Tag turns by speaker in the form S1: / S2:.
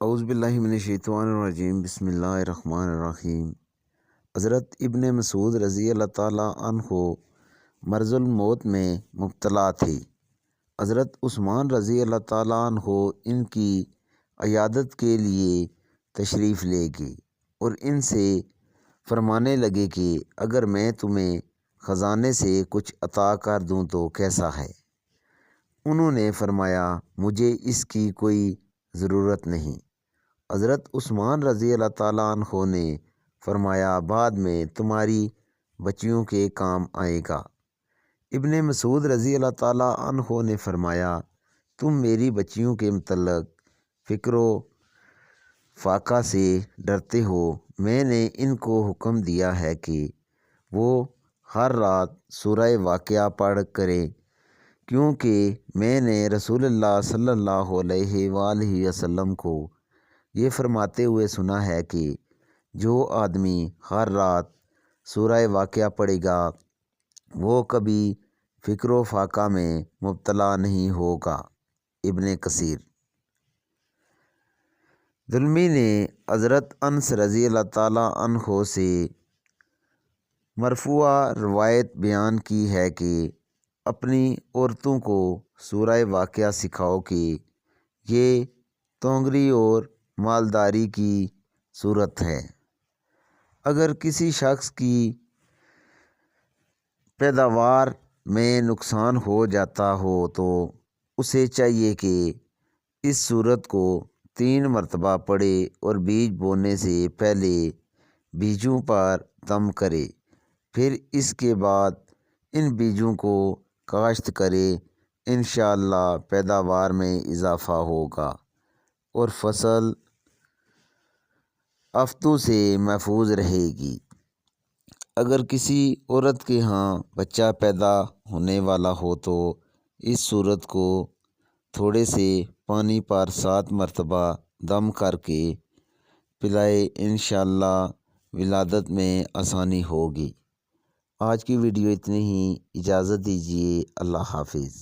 S1: اعوذ باللہ من الشیطان الرجیم، بسم اللہ الرحمن الرحیم۔ حضرت ابن مسعود رضی اللہ تعالیٰ عنہ مرض الموت میں مبتلا تھے۔ حضرت عثمان رضی اللہ تعالیٰ عنہ ان کی عیادت کے لیے تشریف لے گئے اور ان سے فرمانے لگے کہ اگر میں تمہیں خزانے سے کچھ عطا کر دوں تو کیسا ہے؟ انہوں نے فرمایا، مجھے اس کی کوئی ضرورت نہیں۔ حضرت عثمان رضی اللہ تعالیٰ عنہ نے فرمایا، بعد میں تمہاری بچیوں کے کام آئے گا۔ ابن مسعود رضی اللہ تعالیٰ عنہ نے فرمایا، تم میری بچیوں کے متعلق فکر و فاقہ سے ڈرتے ہو۔ میں نے ان کو حکم دیا ہے کہ وہ ہر رات سورہ واقعہ پڑھ کریں، کیونکہ میں نے رسول اللہ صلی اللہ علیہ وآلہ وسلم کو یہ فرماتے ہوئے سنا ہے کہ جو آدمی ہر رات سورہ واقعہ پڑھے گا وہ کبھی فکر و فاقہ میں مبتلا نہیں ہوگا۔ ابن کثیر۔ دلمی نے حضرت انس رضی اللہ تعالیٰ عنہ سے مرفوع روایت بیان کی ہے کہ اپنی عورتوں کو سورہ واقعہ سکھاؤ کہ یہ تونگری اور مالداری کی صورت ہے۔ اگر کسی شخص کی پیداوار میں نقصان ہو جاتا ہو تو اسے چاہیے کہ اس صورت کو 3 مرتبہ پڑھے اور بیج بونے سے پہلے بیجوں پر دم کرے، پھر اس کے بعد ان بیجوں کو کاشت کرے۔ انشاءاللہ پیداوار میں اضافہ ہوگا اور فصل آفتوں سے محفوظ رہے گی۔ اگر کسی عورت کے ہاں بچہ پیدا ہونے والا ہو تو اس صورت کو تھوڑے سے پانی پر 7 مرتبہ دم کر کے پلائے، انشاءاللہ ولادت میں آسانی ہوگی۔ آج کی ویڈیو اتنی ہی، اجازت دیجیے، اللہ حافظ۔